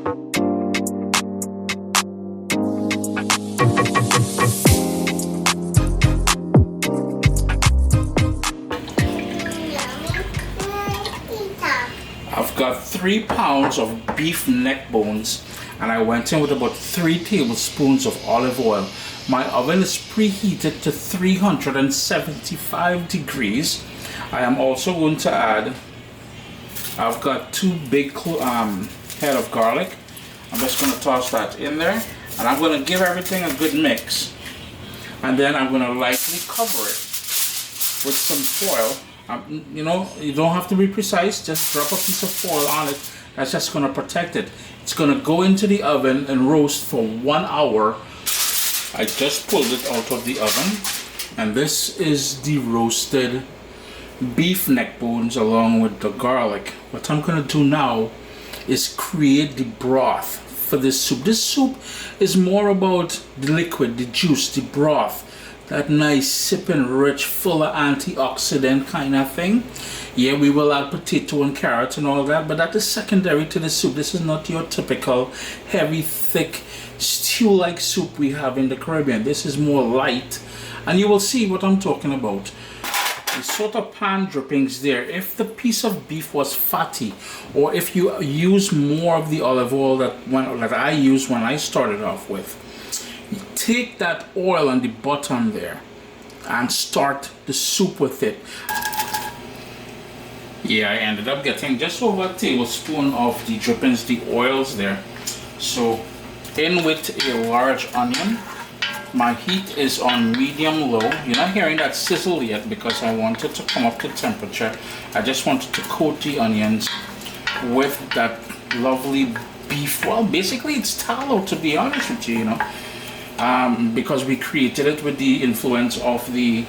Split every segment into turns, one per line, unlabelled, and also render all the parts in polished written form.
I've got 3 pounds of beef neck bones, and I went in with about 3 tablespoons of olive oil. My oven is preheated to 375 degrees. I am also going to add, I've got 2 big head of garlic. I'm just going to toss that in there, and I'm going to give everything a good mix, and then I'm going to lightly cover it with some foil. You know, you don't have to be precise, just drop a piece of foil on it. That's just going to protect it. It's going to go into the oven and roast for 1 hour. I just pulled it out of the oven, and this is the roasted beef neck bones along with the garlic. What I'm going to do now is create the broth for this soup. This soup is more about the liquid, the juice, the broth. That nice, sipping, rich, full of antioxidant kind of thing. Yeah, we will add potato and carrots and all that, but that is secondary to the soup. This is not your typical heavy, thick, stew-like soup we have in the Caribbean. This is more light, and you will see what I'm talking about. The sort of pan drippings there. If the piece of beef was fatty, or if you use more of the olive oil that I used when I started off with, take that oil on the bottom there and start the soup with it. Yeah, I ended up getting just over a tablespoon of the drippings, the oils there. So in with a large onion. My heat is on medium low. You're not hearing that sizzle yet because I want it to come up to temperature. I just wanted to coat the onions with that lovely beef. Well, basically it's tallow, to be honest with you, you know. Because we created it with the influence of the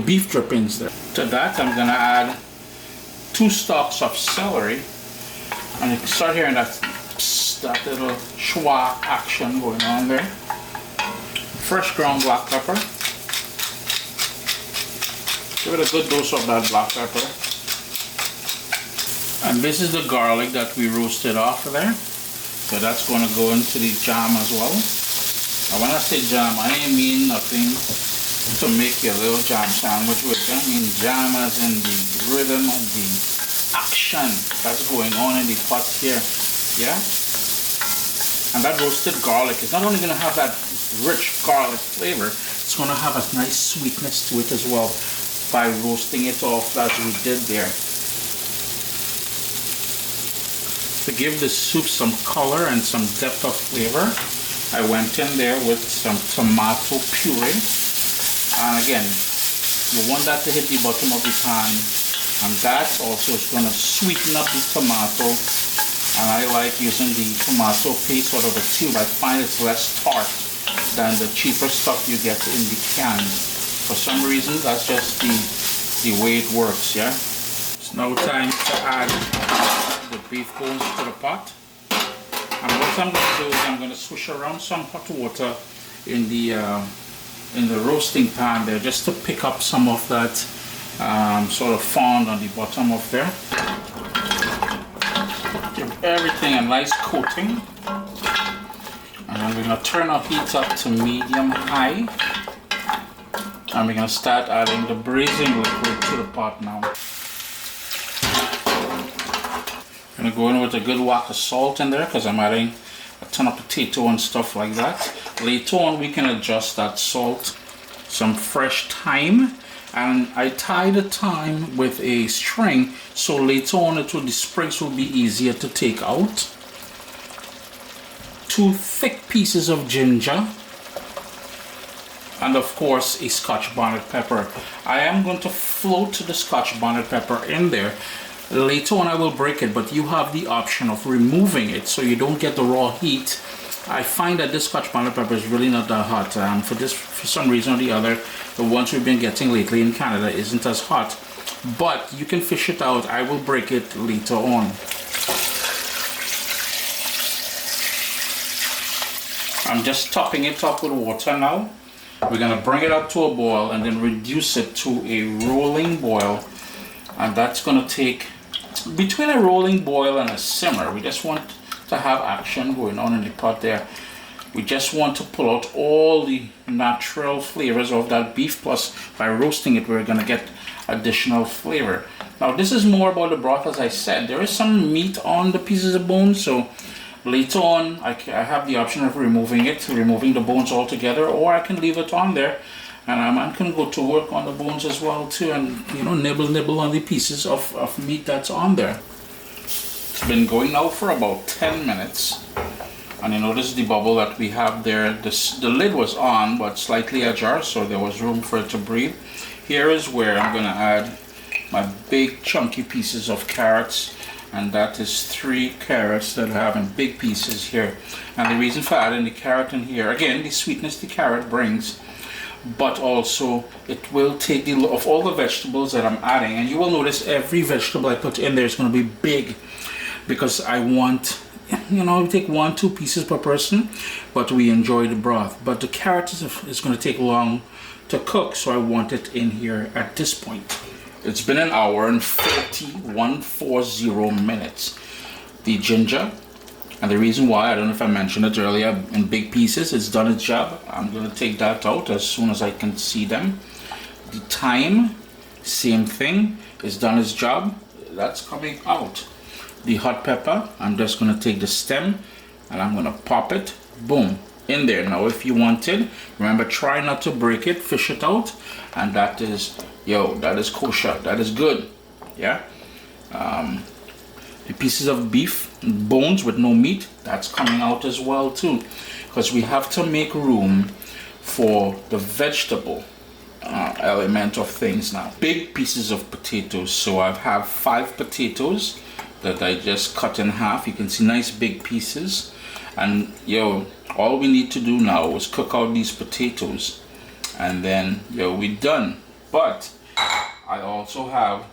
beef drippings there. To that, I'm gonna add 2 stalks of celery, and you can start hearing that little schwa action going on there. Fresh ground black pepper. Give it a good dose of that black pepper. And this is the garlic that we roasted off of there. So that's going to go into the jam as well. And when I say jam, I ain't mean nothing to make your little jam sandwich with. I mean jam as in the rhythm and the action that's going on in the pot here. Yeah? And that roasted garlic is not only going to have that rich garlic flavor, it's going to have a nice sweetness to it as well by roasting it off as we did there. To give the soup some color and some depth of flavor, I went in there with some tomato puree, and again, you want that to hit the bottom of the pan, and that also is going to sweeten up the tomato. And I like using the tomato paste out of the tube. I find it's less tart than the cheaper stuff you get in the cans. For some reason, that's just the way it works. Yeah. It's now time to add the beef bones to the pot. And what I'm going to do is I'm going to swish around some hot water in the roasting pan there, just to pick up some of that sort of fond on the bottom of there. Give everything a nice coating. And then we're going to turn our heat up to medium-high. And we're going to start adding the braising liquid to the pot now. I'm going to go in with a good whack of salt in there because I'm adding a ton of potato and stuff like that. Later on we can adjust that salt. Some fresh thyme, and I tie the thyme with a string so later on the sprigs will be easier to take out. 2 thick pieces of ginger, and of course a Scotch bonnet pepper. I am going to float the Scotch bonnet pepper in there. Later on I will break it, but you have the option of removing it so you don't get the raw heat. I find that this Scotch bonnet pepper is really not that hot. For some reason or the other, the ones we've been getting lately in Canada isn't as hot. But you can fish it out. I will break it later on. I'm just topping it up with water now. We're going to bring it up to a boil and then reduce it to a rolling boil. And that's going to take between a rolling boil and a simmer. We just want to have action going on in the pot there. We just want to pull out all the natural flavors of that beef, plus by roasting it we're going to get additional flavor. Now this is more about the broth. As I said, there is some meat on the pieces of bone, so later on I have the option of removing the bones altogether, or I can leave it on there and I can go to work on the bones as well too, and you know, nibble on the pieces of meat that's on there. It's been going now for about 10 minutes. And you notice the bubble that we have there. The lid was on but slightly ajar, so there was room for it to breathe. Here is where I'm going to add my big chunky pieces of carrots, and that is 3 carrots that I have in big pieces here. And the reason for adding the carrot in here, again, the sweetness the carrot brings, but also it will take the of all the vegetables that I'm adding, and you will notice every vegetable I put in there is going to be big, because I want, you know, we take 1-2 pieces per person, but we enjoy the broth. But the carrot is going to take long to cook, so I want it in here at this point. It's been an hour and 140 minutes. The ginger, and the reason why, I don't know if I mentioned it earlier, in big pieces, it's done its job. I'm going to take that out as soon as I can see them. The thyme, same thing, it's done its job. That's coming out. The hot pepper, I'm just going to take the stem and I'm going to pop it, boom, in there. Now if you wanted, remember, try not to break it, fish it out, and that is, that is kosher, that is good. Yeah. The pieces of beef, bones with no meat, that's coming out as well too, because we have to make room for the vegetable element of things now. Big pieces of potatoes, so I have 5 potatoes that I just cut in half. You can see nice big pieces, and all we need to do now is cook out these potatoes, and then we're done. But I also have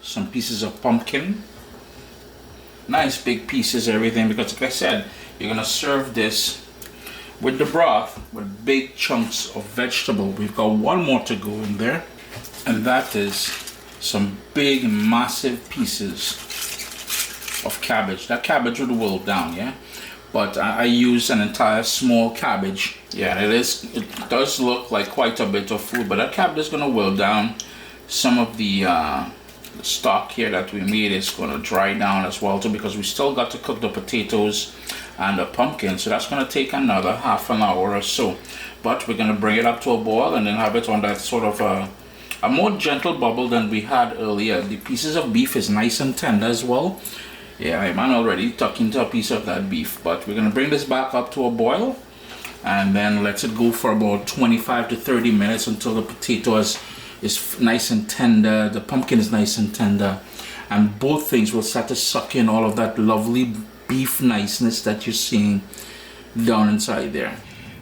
some pieces of pumpkin, nice big pieces, everything, because like I said, you're gonna serve this with the broth with big chunks of vegetable. We've got one more to go in there, and that is some big massive pieces of cabbage. That cabbage would wilt down, but I use an entire small cabbage. It does look like quite a bit of food, but that cabbage is going to wilt down. Some of the stock here that we made is going to dry down as well too, because we still got to cook the potatoes and the pumpkin, so that's going to take another half an hour or so. But we're going to bring it up to a boil and then have it on that sort of a more gentle bubble than we had earlier. The pieces of beef is nice and tender as well. I'm already tucking into a piece of that beef, but we're going to bring this back up to a boil and then let it go for about 25 to 30 minutes until the potato is nice and tender, the pumpkin is nice and tender, and both things will start to suck in all of that lovely beef niceness that you're seeing down inside there.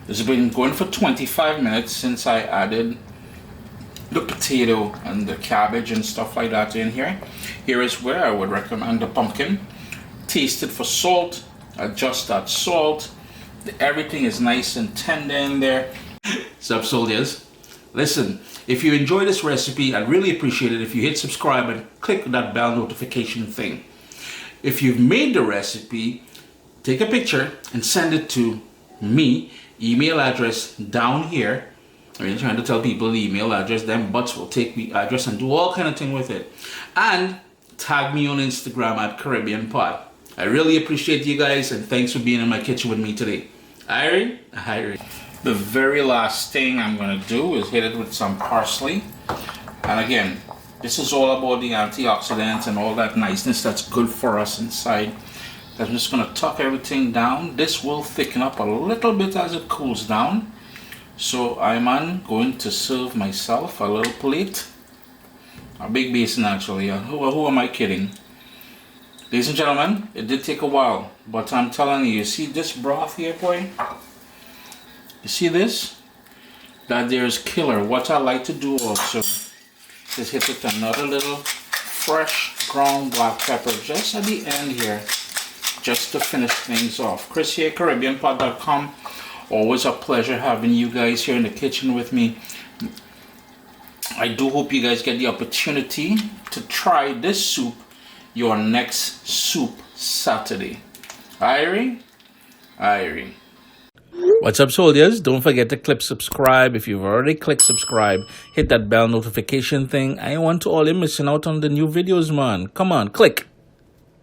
This has been going for 25 minutes since I added the potato and the cabbage and stuff like that in here. Here is where I would recommend the pumpkin. Taste it for salt, adjust that salt. Everything is nice and tender in there. Sup, soldiers? Listen, if you enjoy this recipe, I'd really appreciate it if you hit subscribe and click that bell notification thing. If you've made the recipe, take a picture and send it to me. Email address down here. I'm trying to tell people the email address, then Butts will take the address and do all kind of thing with it. And tag me on Instagram at Caribbean Pot. I really appreciate you guys, and thanks for being in my kitchen with me today. Irie? The very last thing I'm going to do is hit it with some parsley. And again, this is all about the antioxidants and all that niceness that's good for us inside. I'm just going to tuck everything down. This will thicken up a little bit as it cools down. So I'm going to serve myself a little plate. A big basin actually. Who am I kidding? Ladies and gentlemen, it did take a while, but I'm telling you, see this broth here, boy? You see this? That there is killer. What I like to do also is hit with another little fresh ground black pepper just at the end here, just to finish things off. Chris here, CaribbeanPot.com. Always a pleasure having you guys here in the kitchen with me. I do hope you guys get the opportunity to try this soup your next soup Saturday. Irie. Irie.
What's up, soldiers? Don't forget to click subscribe. If you've already clicked subscribe, hit that bell notification thing. I want to all you missing out on the new videos, man. Come on, click.